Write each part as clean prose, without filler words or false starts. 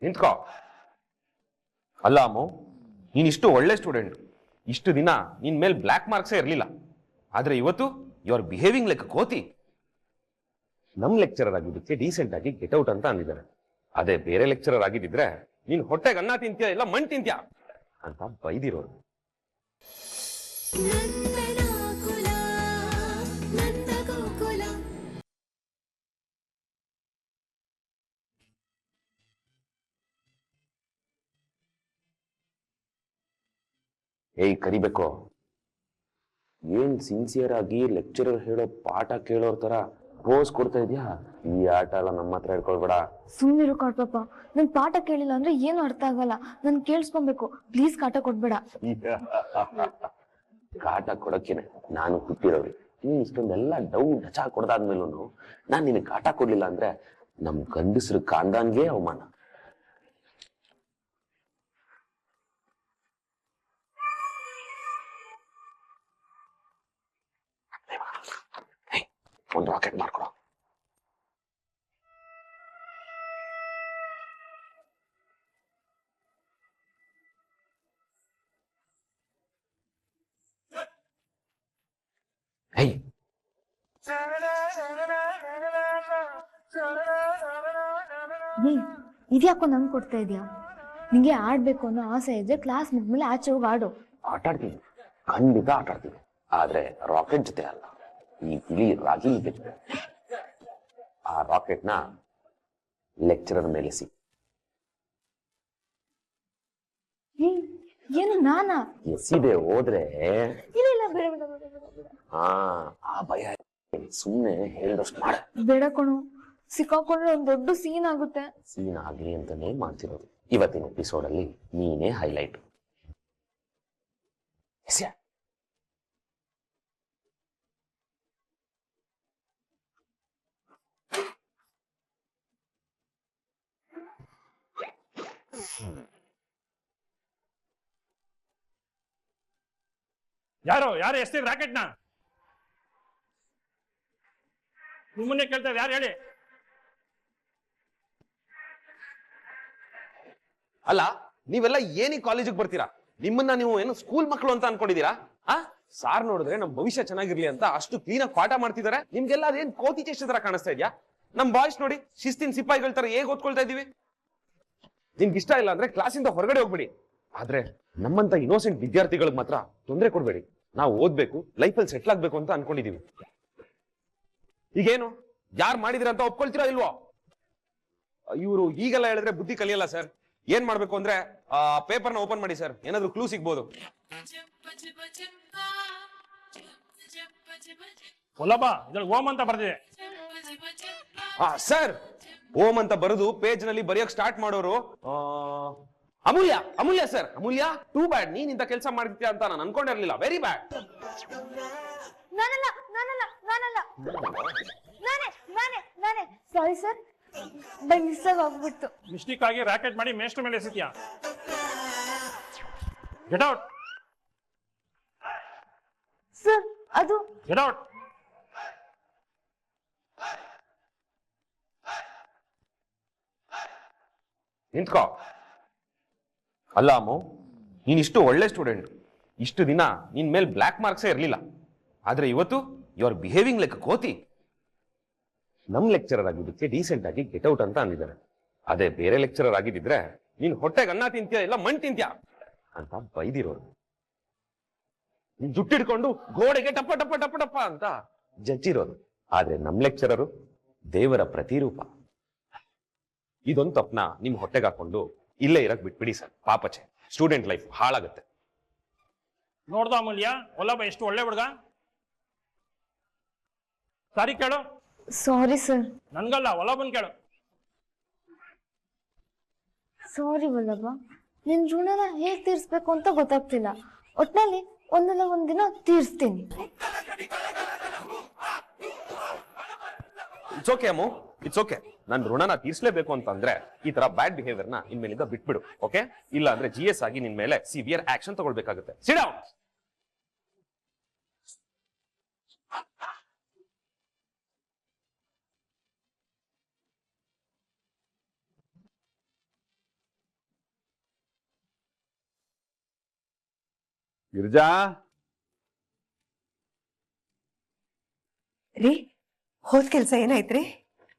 ನಿಂತ್ಕೋ. ಅಲ್ಲ ಅಮ್ಮು, ನೀನ್ ಇಷ್ಟು ಒಳ್ಳೆ ಸ್ಟೂಡೆಂಟ್, ಇಷ್ಟು ದಿನ ನಿನ್ ಮೇಲೆ ಬ್ಲ್ಯಾಕ್ ಮಾರ್ಕ್ಸೇ ಇರಲಿಲ್ಲ. ಆದ್ರೆ ಇವತ್ತು ಯು ಆರ್ ಬಿಹೇವಿಂಗ್ ಲೈಕ್ ಕೋತಿ. ನಮ್ ಲೆಕ್ಚರರ್ ಆಗಿದ್ದಕ್ಕೆ ಡೀಸೆಂಟ್ ಆಗಿ ಗೆಟ್ ಔಟ್ ಅಂತ ಅಂದಿದ್ದಾರೆ. ಅದೇ ಬೇರೆ ಲೆಕ್ಚರರ್ ಆಗಿದ್ದಿದ್ರೆ ನೀನ್ ಹೊಟ್ಟೆಗೆ ಅನ್ನ ತಿಂತ್ಯಾ ಇಲ್ಲ ಮಣ್ ತಿಂತ್ಯಾ ಅಂತ ಬೈದಿರೋರು. ಏಯ್ ಕರಿಬೇಕು, ಏನ್ ಸಿನ್ಸಿಯರ್ ಆಗಿ ಲೆಕ್ಚರರ್ ಹೇಳೋ ಪಾಠ ಕೇಳೋರ್ ತರ ಪೋಸ್ ಕೊಡ್ತಾ ಇದ್ಯಾ? ಈ ಆಟ ಎಲ್ಲ ನಮ್ಮ ಹತ್ರ ಹೇಳ್ಕೊಳ್ಬೇಡ. ಸುಮ್ಮನಿರು ಪಾಪ, ನನ್ ಪಾಠ ಕೇಳಿಲ್ಲ ಅಂದ್ರೆ ಏನು ಅರ್ಥ ಆಗಲ್ಲ. ನನ್ ಕೇಳಿಸ್ಕೊಬೇಕು, ಪ್ಲೀಸ್ ಕಾಟ ಕೊಡ್ಬೇಡ. ಕಾಟ ಕೊಡಕ್ಕೇನೆ ನಾನು ಹುಟ್ಟಿರೋರು. ನೀನ್ ಇಷ್ಟೊಂದೆಲ್ಲ ಡೌನ್ ಡಚಾ ಕೊಡ್ದಾದ್ಮೇಲೂ ನಾನ್ ನಿನಗೆ ಕಾಟ ಕೊಡ್ಲಿಲ್ಲ ಅಂದ್ರೆ ನಮ್ ಗಂಡಸ್ರ ಕಾಂದಾನ್ಗೆ ಅವಮಾನ. ಒಂದು ರಾಕೆಟ್ ಮಾಡ್ಕೊಡ. ಹೇ ಇದ್ಯಾಕೋ ನಂಗೆ ಕೊಡ್ತಾ ಇದೀಯಾ? ನಿಂಗೆ ಆಡ್ಬೇಕು ಅನ್ನೋ ಆಸೆ ಇದ್ರೆ ಕ್ಲಾಸ್ ಮುಗ್ದ್ಮೇಲೆ ಆಚೆ ಹೋಗಿ ಆಡು. ಆಟ ಆಡ್ತೀನಿ, ಖಂಡಿತ ಆಟ ಆಡ್ತೀನಿ, ಆದ್ರೆ ರಾಕೆಟ್ ಜೊತೆ ಅಲ್ಲ, ಈ ಬಿಳಿ ರಾಗಿ ಜೊತೆ. ಆ ರಾಕೆಟ್ನ ಲೆಕ್ಚರರ್ ಮೇಲೆ ಸಿ. ಏನು ನಾನಾ? ಎಸಿದೆ ಹೋದ್ರೆ ಇಲ್ಲ ಇಲ್ಲ, ಬೇಡ ಬೇಡ ಬೇಡ ಬೇಡ. ಆ ಭಯ ಸುಮ್ನೆ ಹೇಳಿದಷ್ಟು ಮಾಡ. ಬೇಡ ಕಣು, ಸಿಕ್ಕಾಕೊಂಡ್ರೆ ಒಂದ್ ದೊಡ್ಡ ಸೀನ್ ಆಗುತ್ತೆ. ಸೀನ್ ಆಗ್ಲಿ ಅಂತಾನೆ ಮಾಡ್ತಿರೋದು. ಇವತ್ತಿನ ಎಪಿಸೋಡ್ ಅಲ್ಲಿ ನೀನೇ ಹೈಲೈಟ್. ಯಾರು ಎಸ್ತಿ ರಾಕೆಟ್ನ? ನಿಮ್ಮನ್ನೇ ಕೇಳ್ತಾ ಯಾರು ಹೇಳಿ? ಅಲ್ಲ, ನೀವೆಲ್ಲ ಏನೀ ಕಾಲೇಜಿಗೆ ಬರ್ತೀರಾ? ನಿಮ್ಮನ್ನ ನೀವು ಏನು ಸ್ಕೂಲ್ ಮಕ್ಕಳು ಅಂತ ಅನ್ಕೊಂಡಿದೀರಾ? ಸಾರ್ ನೋಡಿದ್ರೆ ನಮ್ ಭವಿಷ್ಯ ಚೆನ್ನಾಗಿರ್ಲಿ ಅಂತ ಅಷ್ಟು ಕ್ಲೀನ್ ಆಗಿ ಪಾಠ ಮಾಡ್ತಿದಾರೆ. ನಿಮ್ಗೆಲ್ಲ ಅದೇನ್ ಕೋತಿ ಚೇಷ್ಟೆ ತರ ಕಾಣಿಸ್ತಾ ಇದ್ಯಾ? ನಮ್ ಬಾಯ್ಸ್ ನೋಡಿ ಶಿಸ್ತಿನ ಸಿಪಾಯಿಗಳ ತರ ಹೇಗ್ ಓದ್ಕೊಳ್ತಾ ಇದೀವಿ. ನಿಮ್ಗೆ ಇಷ್ಟ ಇಲ್ಲ ಅಂದ್ರೆ ಕ್ಲಾಸಿಂದ ಹೊರಗಡೆ ಹೋಗ್ಬಿಡಿ. ಆದ್ರೆ ನಮ್ಮಂತ ಇನ್ನೋಸೆಂಟ್ ವಿದ್ಯಾರ್ಥಿಗಳಿಗೆ ಮಾತ್ರ ತೊಂದರೆ ಕೊಡ್ಬೇಡಿ. ನಾವು ಓದ್ಬೇಕು, ಲೈಫಲ್ಲಿ ಸೆಟ್ಲ್ ಆಗ್ಬೇಕು ಅಂತ ಅನ್ಕೊಂಡಿದೀವಿ. ಈಗೇನು ಯಾರು ಮಾಡಿದಿರ ಅಂತ ಒಪ್ಕೊಳ್ತೀರಾ ಇಲ್ವೋ? ಇವರು ಈಗೆಲ್ಲ ಹೇಳಿದ್ರೆ ಬುದ್ಧಿ ಕಲಿಯಲ್ಲ ಸರ್. ಏನ್ ಮಾಡ್ಬೇಕು ಅಂದ್ರೆ ಪೇಪರ್ನ ಓಪನ್ ಮಾಡಿ ಸರ್, ಏನಾದ್ರು ಕ್ಲೂ ಸಿಗ್ಬೋದು. ಓಂ ಅಂತ ಬರ್ದಿದೆ ಸರ್. ಓಂ ಅಂತ ಬರೆದು ಪೇಜ್ ನಲ್ಲಿ ಬರೆಯಕ್ ಸ್ಟಾರ್ಟ್ ಮಾಡೋರು ಅಮೂಲ್ಯ. ಅಮೂಲ್ಯ ಸರ್, ಅಮೂಲ್ಯ. ಟೂ ಬ್ಯಾಡ್, ನೀನ್ ಇಂತ ಕೆಲಸ ಮಾಡ್ತೀಯ ಅಂತ ನಾನು ಅನ್ಕೊಂಡಿರ್ಲಿಲ್ಲ. Very bad. ನಾನಲ್ಲ ನಾನಲ್ಲ ನಾನಲ್ಲ ನಾನೇ ನಾನೇ ನಾನೇ ಸಾರಿ ಸರ್, ಬೈ ಮಿಸ್ಟೇಕ್ ಆಗ್ಬಿಡ್ತು. ಮಿಸ್ಟೇಕ್ ಆಗಿ ರಾಕೆಟ್ ಮಾಡಿ ಮೇಷ್ಟ್ರ ಮೇಲೆ ಎಸಿದ್ಯಾ? Get out sir. ಅದು ಗೆಟ್ ಔಟ್. ನಿಂತ್ಕೋ. ಅಲ್ಲ ಅಮ್ಮು, ನೀನ್ ಇಷ್ಟು ಒಳ್ಳೆ ಸ್ಟೂಡೆಂಟ್, ಇಷ್ಟು ದಿನ ನಿನ್ ಮೇಲೆ ಬ್ಲ್ಯಾಕ್ ಮಾರ್ಕ್ಸೇ ಇರಲಿಲ್ಲ. ಆದ್ರೆ ಇವತ್ತು ಯು ಆರ್ ಬಿಹೇವಿಂಗ್ ಲೈಕ್ ಕೋತಿ. ನಮ್ ಲೆಕ್ಚರರ್ ಆಗಿದ್ದಕ್ಕೆ ಡೀಸೆಂಟ್ ಆಗಿ ಗೆಟ್ ಔಟ್ ಅಂತ ಅಂದಿದ್ದಾರೆ. ಅದೇ ಬೇರೆ ಲೆಕ್ಚರರ್ ಆಗಿದ್ದಿದ್ರೆ ನೀನ್ ಹೊಟ್ಟೆಗೆ ಅನ್ನ ತಿಂತ್ಯಾ ಇಲ್ಲ ಮಣ್ ತಿಂತ್ಯಾ ಅಂತ ಬೈದಿರೋರು. ನೀನ್ ಜುಟ್ಟಿಡ್ಕೊಂಡು ಗೋಡೆಗೆ ಟಪ್ಪ ಟಪ್ಪ ಟಪ್ಪ ಟಪ್ಪ ಅಂತ ಜಜ್ಜಿರೋರು. ಆದ್ರೆ ನಮ್ ಲೆಕ್ಚರರು ದೇವರ ಪ್ರತಿರೂಪ. ಇದೊಂದು ತಪ್ಪನ ನಿಮ್ ಹೊಟ್ಟೆಗೆ ಹಾಕೊಂಡು ಇಲ್ಲೇ ಇರಕ್ ಬಿಟ್ಬಿಡಿ ಸರ್. ಪಾಪಚೆ, ಸ್ಟೂಡೆಂಟ್ ಲೈಫ್ ಹಾಳಾಗುತ್ತೆ. ನೋಡ್ದ ಅಮೂಲ್ಯ, ಒಲ್ಲಬ್ಬ ಎಷ್ಟು ಒಳ್ಳೆ ಹುಡುಗ. ಸಾರಿ ಕೇಳು. Sorry sir. ನನ್ಗಲ್ಲ, ಒಲ್ಲಬ್ಬನ್ ಕೇಳು. ಸಾರಿ ವಲ್ಲಭ, ನಿನ್ ಋಣನ ಹೇಗ್ ತೀರ್ಸ್ಬೇಕು ಅಂತ ಗೊತ್ತಾಗ್ತಿಲ್ಲ. ಒಟ್ನಲ್ಲಿ ಒಂದಲ್ಲ ಒಂದಿನ ತೀರ್ಸ್ತೀನಿ. It's okay Ammu, it's okay. ನನ್ ಋಣನ ತೀರ್ಸ್ಲೇಬೇಕು ಅಂತಂದ್ರೆ ಈ ತರ ಬ್ಯಾಡ್ ಬಿಹೇವಿಯರ್ನ ಇನ್ಮೇಲಿಂದ ಬಿಟ್ಬಿಡು, ಓಕೆ? ಇಲ್ಲ ಅಂದ್ರೆ GS ಆಗಿ ನಿನ್ ಮೇಲೆ ಸಿವಿಯರ್ ಆಕ್ಷನ್ ತಗೊಳ್ಬೇಕಾಗುತ್ತೆ. Sit down. ಗಿರಿಜಾ ರೀ ಹೋದ್ ಕೆಲ್ಸ ಏನಾಯ್ತ್ರಿ?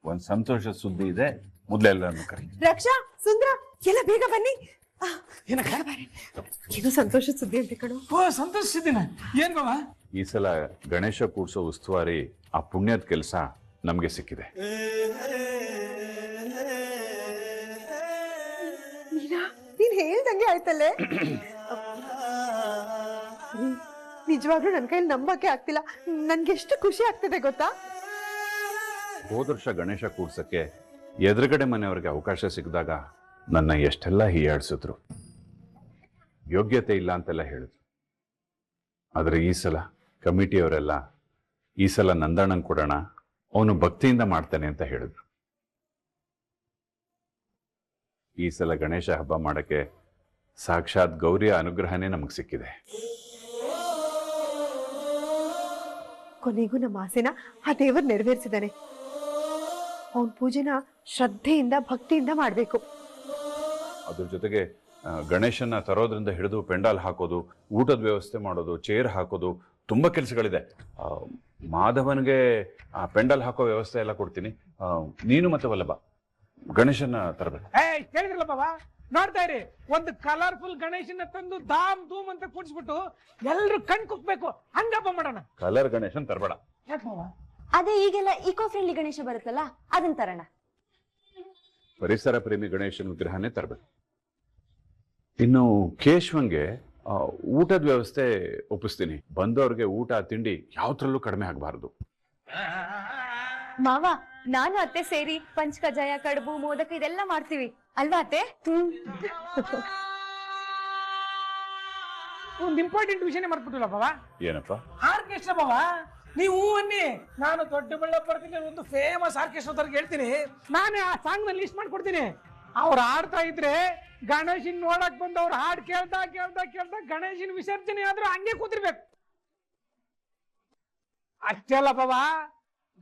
ಒಂದ್ ಸಂತೋಷ ಸುದ್ದಿ ಇದೆ, ಮೊದ್ಲೆಲ್ಲರನ್ನು ಕರಿ. ರಕ್ಷಾ, ಸುಂದ್ರ, ಎಲ್ಲ ಬೇಗ ಬನ್ನಿ. ಇದು ಸಂತೋಷ ಸುದ್ದಿ ಅಂತ ಕಣು. ಸಂತೋಷಿಸಿದ್ದೀನ. ಏನ್ ಬಾವ? ಈ ಸಲ ಗಣೇಶ ಕೂಡ್ಸೋ ಉಸ್ತುವಾರಿ ಆ ಪುಣ್ಯದ ಕೆಲಸ ನಮ್ಗೆ ಸಿಕ್ಕಿದೆ. ನೀನ್ ಹೇಳ್ದಂಗೆ ಆಯ್ತಲ್ಲೇ. ನಿಜವಾಗ್ಲೂ ನನ್ ಕೈಲಿ ನಂಬಕ್ಕೆ ಆಗ್ತಿಲ್ಲ. ನನ್ಗೆ ಎಷ್ಟು ಖುಷಿ ಆಗ್ತಿದೆ ಗೊತ್ತಾ? ಹೋದ ವರ್ಷ ಗಣೇಶ ಕೂಡ್ಸಕ್ಕೆ ಎದುರುಗಡೆ ಮನೆಯವ್ರಿಗೆ ಅವಕಾಶ ಸಿಕ್ಕಿದಾಗ ನನ್ನ ಎಷ್ಟೆಲ್ಲ ಹೀಯಾಡ್ಸಿದ್ರು, ಯೋಗ್ಯತೆ ಇಲ್ಲ ಅಂತೆಲ್ಲ ಹೇಳಿದ್ರು. ಆದ್ರೆ ಈ ಸಲ ಕಮಿಟಿಯವರೆಲ್ಲ ಈ ಸಲ ನಂದಣ್ಣನ್ ಕೊಡೋಣ, ಅವನು ಭಕ್ತಿಯಿಂದ ಮಾಡ್ತಾನೆ ಅಂತ ಹೇಳಿದ್ರು. ಈ ಸಲ ಗಣೇಶ ಹಬ್ಬ ಮಾಡಕ್ಕೆ ಸಾಕ್ಷಾತ್ ಗೌರಿಯ ಅನುಗ್ರಹನೇ ನಮಗ್ ಸಿಕ್ಕಿದೆ. ಕೊನೆಗೂ ನಮ್ಮ ಆಸೆನ ಆ ದೇವರು ನೆರವೇರಿಸಿದಾನೆ. ಅವನ್ ಪೂಜೆನ ಶ್ರದ್ಧೆಯಿಂದ ಭಕ್ತಿಯಿಂದ ಮಾಡ್ಬೇಕು. ಅದ್ರ ಜೊತೆಗೆ ಗಣೇಶನ ತರೋದ್ರಿಂದ ಹಿಡಿದು ಪೆಂಡಾಲ್ ಹಾಕೋದು, ಊಟದ ವ್ಯವಸ್ಥೆ ಮಾಡೋದು, ಚೇರ್ ಹಾಕೋದು, ತುಂಬಾ ಕೆಲಸಗಳಿದೆ. ಮಾಧವನ್ಗೆ ಆ ಪೆಂಡಾಲ್ ಹಾಕೋ ವ್ಯವಸ್ಥೆ ಎಲ್ಲ ಕೊಡ್ತೀನಿ. ನೀನು ಮತ್ತೆ ವಲ್ಲಭ ಗಣೇಶನ ತರಬೇಕು. ಕೇಳಿದ್ರಲ್ಲ ಬಾವ, ನೋಡ್ತಾ ಇರಿ, ಒಂದು ಕಲರ್ಫುಲ್ ಗಣೇಶನ ತಂದು ಧಾಮ್ ಧೂಮ್ ಅಂತ ಕೂಡಿಸ್ಬಿಟ್ಟು ಎಲ್ರು ಕಣ್ ಕುಕ್ಬೇಕು, ಹಂಗಪ್ಪ ಮಾಡೋಣ. ಕಲರ್ ಗಣೇಶನ್ ತರಬೇಡ. ಯಾಕೆ ಬಾವ? ಅದೇ ಈಗೆಲ್ಲ ಈಕೋ ಫ್ರೆಂಡ್ಲಿ ಗಣೇಶ ಬರುತ್ತಲ್ಲ, ಅದನ್ನ ತರೋಣ. ಪರಿಸರ ಪ್ರೇಮಿ ಗಣೇಶನ ವಿಗ್ರಹನೇ ತರಬೇಕು. ಇನ್ನು ಕೇಶವನ್ಗೆ ಊಟದ ವ್ಯವಸ್ಥೆ ಒಪ್ಪಿಸ್ತೀನಿ. ಬಂದವ್ರಿಗೆ ಊಟ ತಿಂಡಿ ಯಾವತ್ರಲ್ಲೂ ಕಡಿಮೆ ಆಗಬಾರದು. ಮಾವ, ನಾನು ಅತ್ತೆ ಸೇರಿ ಪಂಚಕಜಾಯ, ಕಡುಬು, ಮೋದಕ ಇದೆಲ್ಲ ಮಾಡ್ತೀವಿ ಅಲ್ವಾ ಅತ್ತೆ? ಒಂದು ಇಂಪಾರ್ಟೆಂಟ್ ವಿಷಯನೇ ಮರ್ತ್ಬಿಟ್ಟಿಲ್ಲ ಬಾವ. ಏನಪ್ಪ? ಆರ್ಕೆಸ್ಟ್ರಾ ಬಾವ. ನೀವು ಅನ್ನಿ, ನಾನು ದೊಡ್ಡಬಳ್ಳಾಪುರದಲ್ಲಿ ಒಂದು ಫೇಮಸ್ ಆರ್ಕೆಸ್ಟ್ರಾದವ್ರಿಗೆ ಹೇಳ್ತೀನಿ, ನಾನೇ ಆ ಸಾಂಗ್ ನ ಲಿಸ್ಟ್ ಮಾಡ್ಕೊಡ್ತೀನಿ. ಅವ್ರು ಆಡ್ತಾ ಇದ್ರೆ ಗಣೇಶನ್ ನೋಡಕ್ ಬಂದು ಅವ್ರು ಹಾಡ್ ಕೇಳ್ತಾ ಕೇಳ್ತಾ ಕೇಳ್ತಾ ಗಣೇಶನ್ ವಿಸರ್ಜನೆ ಆದ್ರೂ ಹಂಗೆ ಕೂತಿರ್ಬೇಕು. ಅಷ್ಟೇ ಅಲ್ಲ ಬಾವ,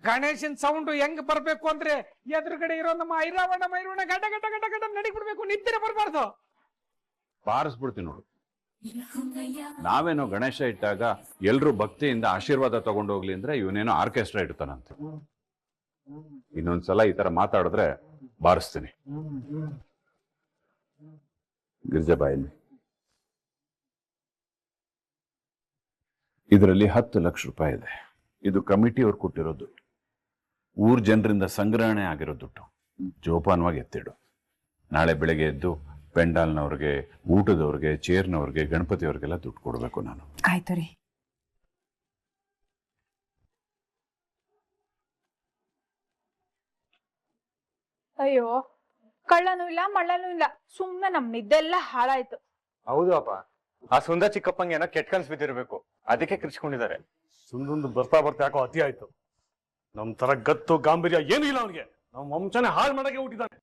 ಗಣೇಶನ್ ಸೌಂಡ್ ಹೆಂಗ್ ಬರ್ಬೇಕು ಅಂದ್ರೆ ಎದುರುಗಡೆ ಇರೋ ನಮ್ಮ ಐರಾವಣ ಮೈರವಣ ಗಡ್ಡ ಗಡ್ಡ ಗಡ್ಡ ಗಡ್ಡ ನಡಿಬಿಡ್ಬೇಕು, ನಿದ್ದೆ ಬರಬಾರ್ದು. ಬಾರಿಸ್ಬಿಡ್ತೀನಿ ನೋಡು. ನಾವೇನೋ ಗಣೇಶ ಇಟ್ಟಾಗ ಎಲ್ರು ಭಕ್ತಿಯಿಂದ ಆಶೀರ್ವಾದ ತಗೊಂಡು ಹೋಗ್ಲಿ ಅಂದ್ರೆ ಇವನೇನೋ ಆರ್ಕೆಸ್ಟ್ರಾ ಇಡ್ತಾನಂತೆ. ಇನ್ನೊಂದ್ಸಲ ಈ ತರ ಮಾತಾಡಿದ್ರೆ ಬಾರಿಸ್ತೀನಿ. ಗಿರಿಜಾಬಾಯಲ್ಲಿ ಇದರಲ್ಲಿ 10 ಲಕ್ಷ ರೂಪಾಯಿ ಇದೆ. ಇದು ಕಮಿಟಿಯವ್ರು ಕೊಟ್ಟಿರೋದು, ಊರ್ ಜನರಿಂದ ಸಂಗ್ರಹಣೆ ಆಗಿರೋ ದುಡ್ಡು. ಜೋಪಾನವಾಗಿ ಎತ್ತಿಡು. ನಾಳೆ ಬೆಳಗ್ಗೆ ಎದ್ದು ಪೆಂಡಾಲ್ನವ್ರಿಗೆ, ಊಟದವ್ರಿಗೆ, ಚೇರ್ನವ್ರಿಗೆ, ಗಣಪತಿಯವ್ರಿಗೆಲ್ಲ ದುಡ್ಡು ಕೊಡ್ಬೇಕು ನಾನು. ಆಯ್ತು ರೀ. ಅಯ್ಯೋ, ಕಳ್ಳನೂ ಇಲ್ಲ ಮಳ್ಳನೂ ಇಲ್ಲ, ಸುಮ್ನೆ ನಮ್ ನಿದ್ದೆಲ್ಲ ಹಾಳಾಯ್ತು. ಹೌದು ಅಪ್ಪ, ಆ ಸುಂದರ ಚಿಕ್ಕಪ್ಪಂಗೆ ಏನೋ ಕೆಟ್ಟ ಕನ್ಸ್ ಬಿದ್ದಿರ್ಬೇಕು, ಅದಕ್ಕೆ ಕಿರ್ಚ್ಕೊಂಡಿದ್ದಾರೆ. ಸುಂದೊಂದು ಬರ್ತಾ ಬರ್ತಾ ಯಾಕೋ ಅತಿ ಆಯ್ತು. ನಮ್ ತರ ಗತ್ತು ಗಾಂಭೀರ್ಯ ಏನು ಇಲ್ಲ ಅವನಿಗೆ. ನಮ್ ವಂಶನೇ ಹಾಳು ಮಾಡಕ್ಕೆ ಹುಟ್ಟಿದ್ದಾನೆ.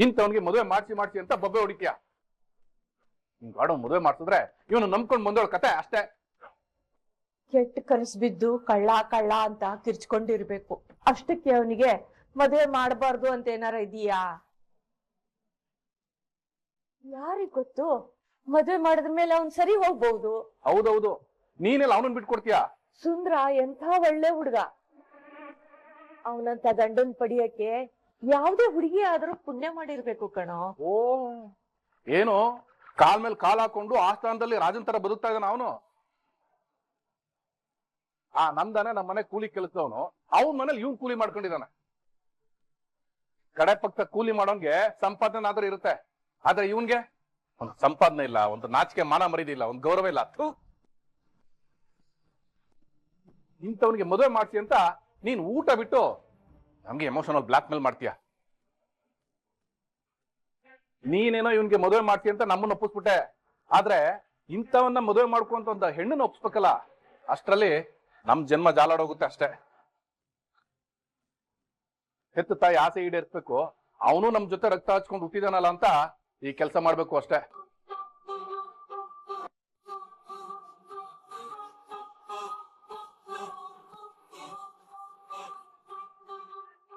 ಇಂಥವನಿಗೆ ಮದುವೆ ಮಾಡ್ಸಿ ಅಂತ ಬೊಬ್ಬೆ ಹೊಡಿತೀಯ. ಹಿಂಗಾಡೋ ಮದುವೆ ಮಾಡ್ಸಿದ್ರೆ ಇವನು ನಂಬ್ಕೊಂಡು ಬಂದೋಳ ಕತೆ ಅಷ್ಟೇ. ಕೆಟ್ಟ ಕನಸು ಬಿದ್ದು ಕಳ್ಳ ಕಳ್ಳ ಅಂತ ಕಿರ್ಚ್ಕೊಂಡಿರ್ಬೇಕು. ಅಷ್ಟಕ್ಕೆ ಅವನಿಗೆ ಮದುವೆ ಮಾಡಬಾರ್ದು ಅಂತ ಏನಾರ ಇದೀಯಾ? ಯಾರಿಗ್ ಗೊತ್ತು, ಮದುವೆ ಮಾಡಿದ್ರ ಮೇಲೆ ಅವ್ನ್ ಸರಿ ಹೋಗ್ಬಹುದು. ಹೌದೌದು, ನೀನೆಲ್ಲ ಅವನನ್ನ ಬಿಟ್ಕೊಡ್ತೀಯ? ಸುಂದ್ರ ಎಂಥ ಒಳ್ಳೆ ಹುಡುಗ. ಅವನಂತ ಗಂಡನ್ ಪಡಿಯಕ್ಕೆ ಯಾವ್ದೇ ಹುಡುಗಿ ಆದ್ರೂ ಪುಣ್ಯ ಮಾಡಿರ್ಬೇಕು ಕಣೋ. ಓ, ಏನು ಕಾಲ್ ಮೇಲೆ ಕಾಲ್ ಹಾಕೊಂಡು ಆ ಸ್ಥಾನದಲ್ಲಿ ರಾಜನ್ ತರ ಬದುಕ್ತಾ ಇದ್ದಾನ ಅವನು. ನಮ್ದಾನೆ ನಮ್ಮ ಮನೆ ಕೂಲಿ ಕೆಲಸದವನು, ಅವನ್ ಮನೇಲಿ ಇವ್ನ್ ಕೂಲಿ ಮಾಡ್ಕೊಂಡಿದ್ದಾನೆ. ಕಡೆ ಪಕ್ಕ ಕೂಲಿ ಮಾಡೋನ್ಗೆ ಸಂಪಾದನೆ ಆದ್ರೂ ಇರುತ್ತೆ, ಆದ್ರೆ ಇವನ್ಗೆ ಒಂದು ಸಂಪಾದನೆ ಇಲ್ಲ, ಒಂದು ನಾಚಿಕೆ ಮಾನ ಮರಿದಿಲ್ಲ, ಒಂದು ಗೌರವ ಇಲ್ಲ. ಇಂಥವನಿಗೆ ಮದುವೆ ಮಾಡ್ತಿ ಅಂತ ನೀನ್ ಊಟ ಬಿಟ್ಟು ನಮ್ಗೆ ಎಮೋಷನಲ್ ಬ್ಲಾಕ್ ಮೇಲ್ ಮಾಡ್ತೀಯ. ನೀನೇನೋ ಇವನ್ಗೆ ಮದುವೆ ಮಾಡ್ತಿ ಅಂತ ನಮ್ಮನ್ನ ಒಪ್ಪಿಸ್ಬಿಟ್ಟೆ, ಆದ್ರೆ ಇಂಥವನ್ನ ಮದುವೆ ಮಾಡ್ಕೊಂತ ಒಂದು ಹೆಣ್ಣನ್ನ ಒಪ್ಸ್ಬೇಕಲ್ಲ, ಅಷ್ಟರಲ್ಲಿ ನಮ್ ಜನ್ಮ ಜಾಲಾಡೋಗುತ್ತೆ ಅಷ್ಟೇ. ಹೆತ್ತ ತಾಯಿ ಆಸೆ ಈಡೇರಿಸ್ಬೇಕು, ಅವನು ನಮ್ ಜೊತೆ ರಕ್ತ ಹಚ್ಕೊಂಡು ಹುಟ್ಟಿದಾನಲ್ಲ ಅಂತ ಈ ಕೆಲಸ ಮಾಡ್ಬೇಕು ಅಷ್ಟೇ.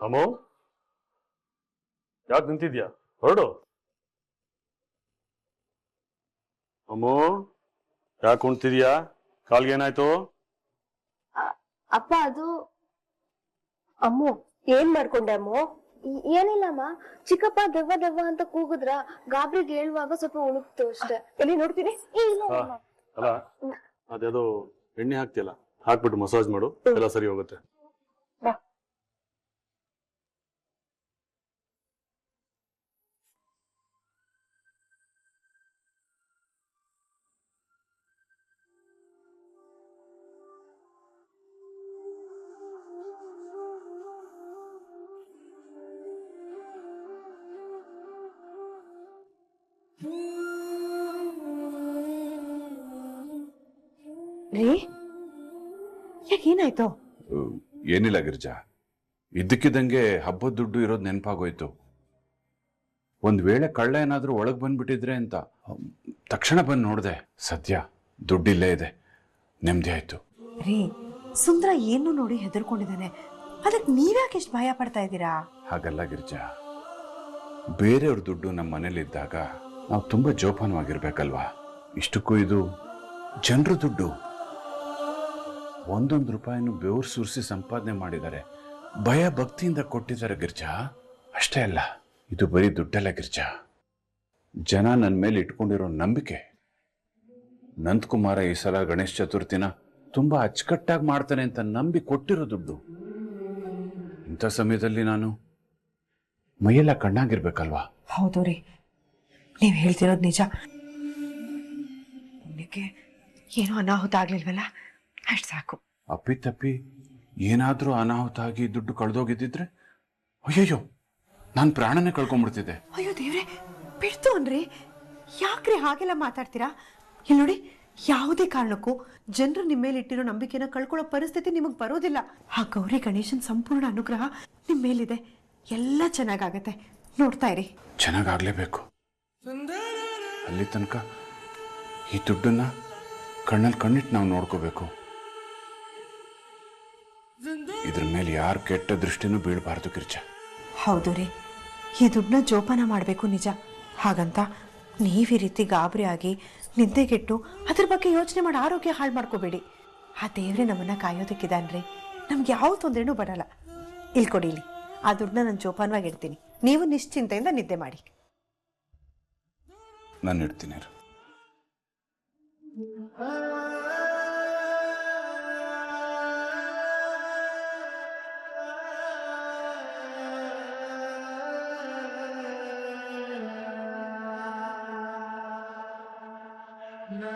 ಅಮ್ಮೋ, ಯಾಕೆ ನಿಂತಿದ್ಯಾ? ಹೊರಡು. ಅಮ್ಮೋ, ಯಾಕೆ ಕುಣ್ತಿದ್ಯಾ? ಕಾಲ್ಗೆ ಏನಾಯ್ತು? ಅಪ್ಪ ಅದು ಅಮ್ಮು ಏನ್ ಮಾಡ್ಕೊಂಡೆ ಅಮ್ಮು? ಏನಿಲ್ಲಮ್ಮ, ಚಿಕ್ಕಪ್ಪ ದೆವ್ವ ದೆವ್ವ ಅಂತ ಕೂಗಿದ್ರ ಗಾಬ್ರಿಗೆ ಹೇಳುವಾಗ ಸ್ವಲ್ಪ ಉಳುಕ್ತು ಅಷ್ಟೇ. ಎಲ್ಲಿ ನೋಡ್ತೀನಿ. ಅಲ್ಲ ಅದೇದೋ ಎಣ್ಣೆ ಹಾಕ್ತಿಯಲ್ಲ, ಹಾಕ್ಬಿಟ್ಟು ಮಸಾಜ್ ಮಾಡು, ಎಲ್ಲ ಸರಿ ಹೋಗುತ್ತೆ. ರೀ ಯಾಕೇನಾಯ್ತು? ಏನಿಲ್ಲ ಗಿರ್ಜಾ, ಇದ್ದಕ್ಕಿದ್ದಂಗೆ ಹಬ್ಬದ ದುಡ್ಡು ಇರೋದು ನೆನಪಾಗೋಯ್ತು. ಒಂದ್ ವೇಳೆ ಕಳ್ಳ ಏನಾದ್ರೂ ಒಳಗ್ ಬಂದ್ಬಿಟ್ಟಿದ್ರೆ ಅಂತ ತಕ್ಷಣ ಬಂದು ನೋಡ್ದೆ. ಸದ್ಯ ದುಡ್ಡಿಲ್ಲೇ ಇದೆ, ನೆಮ್ಮದಿ ಆಯ್ತು. ರೀ ಸುಂದ್ರ ಏನು ನೋಡಿ ಹೆದರ್ಕೊಂಡಿದ್ದಾನೆ, ಅದಕ್ಕೆ ನೀವ್ಯಾಕೆ ಎಷ್ಟು ಭಯ ಪಡ್ತಾ ಇದ್ದೀರಾ? ಹಾಗಲ್ಲ ಗಿರ್ಜಾ, ಬೇರೆಯವ್ರ ದುಡ್ಡು ನಮ್ಮ ಮನೇಲಿದ್ದಾಗ ನಾವು ತುಂಬಾ ಜೋಪಾನವಾಗಿರ್ಬೇಕಲ್ವಾ? ಇಷ್ಟಕ್ಕೂ ಇದು ಜನರ ದುಡ್ಡು. ಒಂದೊಂದು ರೂಪಾಯಿನೂ ಬೆವರು ಸುರಿಸಿ ಸಂಪಾದನೆ ಮಾಡಿದ್ದಾರೆ, ಭಯ ಭಕ್ತಿಯಿಂದ ಕೊಟ್ಟಿದ್ದಾರೆ ಗಿರ್ಜಾ. ಅಷ್ಟೇ ಅಲ್ಲ, ಇದು ಬರೀ ದುಡ್ಡಲ್ಲ ಗಿರ್ಜಾ, ಜನ ನನ್ನ ಮೇಲೆ ಇಟ್ಕೊಂಡಿರೋ ನಂಬಿಕೆ. ನಂದಕುಮಾರ ಈ ಸಲ ಗಣೇಶ ಚತುರ್ಥಿನ ತುಂಬಾ ಅಚ್ಚುಕಟ್ಟಾಗಿ ಮಾಡ್ತಾನೆ ಅಂತ ನಂಬಿ ಕೊಟ್ಟಿರೋ ದುಡ್ಡು. ಇಂಥ ಸಮಯದಲ್ಲಿ ನಾನು ಮೈಯೆಲ್ಲ ಕಣ್ಣಾಗಿರ್ಬೇಕಲ್ವಾ? ಹೌದು ರೀ, ನೀವು ಹೇಳ್ತಿರೋದು ನಿಜ. ನಿಮಗೆ ಏನೋ ಅನಾಹುತ ಆಗ್ಲಿಲ್ವಲ್ಲ, ಅಷ್ಟು ಸಾಕು. ಅಪ್ಪಿತಪ್ಪಿ ಏನಾದ್ರೂ ಅನಾಹುತ ಆಗಿ ದುಡ್ಡು ಕಳೆದೋಗಿದ್ದಿದ್ರೆ ಅಯ್ಯಯ್ಯೋ, ನಾನು ಪ್ರಾಣನೇ ಕಳ್ಕೊಂಡ್ಬಿಡ್ತಿದ್ದೆ. ಅಯ್ಯೋ ದೇವ್ರೆ, ಬಿಡ್ತು ಅನ್ರಿ, ಯಾಕ್ರಿ ಹಾಗೆಲ್ಲ ಮಾತಾಡ್ತೀರಾ? ಇಲ್ಲಿ ನೋಡಿ, ಯಾವುದೇ ಕಾರಣಕ್ಕೂ ಜನರು ನಿಮ್ಮ ಮೇಲೆ ಇಟ್ಟಿರೋ ನಂಬಿಕೆನ ಕಳ್ಕೊಳ್ಳೋ ಪರಿಸ್ಥಿತಿ ನಿಮಗೆ ಬರೋದಿಲ್ಲ. ಆ ಗೌರಿ ಗಣೇಶನ್ ಸಂಪೂರ್ಣ ಅನುಗ್ರಹ ನಿಮ್ಮ ಮೇಲಿದೆ, ಎಲ್ಲ ಚೆನ್ನಾಗಾಗತ್ತೆ, ನೋಡ್ತಾ ಇರಿ. ಚೆನ್ನಾಗಾಗ್ಲೇಬೇಕು. ಅಲ್ಲಿ ತನಕ ಈ ದುಡ್ಡನ್ನ ಕಣ್ಣಲ್ಲಿ ಕಣ್ಣಿಟ್ಟು ನಾವು ನೋಡ್ಕೋಬೇಕು. ಇದ್ರ ಮೇಲೆ ಯಾರು ಕೆಟ್ಟ ದೃಷ್ಟಿನೂ ಬೀಳಬಾರ್ದು ಗಿರ್ಜಾ. ಹೌದು ರೀ, ಈ ದುಡ್ಡನ್ನ ಜೋಪಾನ ಮಾಡಬೇಕು ನಿಜ. ಹಾಗಂತ ನೀವು ಈ ರೀತಿ ಗಾಬರಿ ಆಗಿ ನಿದ್ದೆಗೆಟ್ಟು ಅದ್ರ ಬಗ್ಗೆ ಯೋಚನೆ ಮಾಡಿ ಆರೋಗ್ಯ ಹಾಳು ಮಾಡ್ಕೋಬೇಡಿ. ಆ ದೇವ್ರೆ ನಮ್ಮನ್ನ ಕಾಯೋದಕ್ಕಿದ್ದಾನ್ರಿ, ನಮ್ಗೆ ಯಾವ ತೊಂದರೆನೂ ಬರಲ್ಲ. ಇಲ್ಲಿ ಕೊಡಿ, ಇಲ್ಲಿ ಆ ದುಡ್ಡನ್ನ ನಾನು ಜೋಪಾನವಾಗಿ ಇಡ್ತೀನಿ, ನೀವು ನಿಶ್ಚಿಂತೆಯಿಂದ ನಿದ್ದೆ ಮಾಡಿ. ನಾನು ಇಡ್ತೀನಿ. Na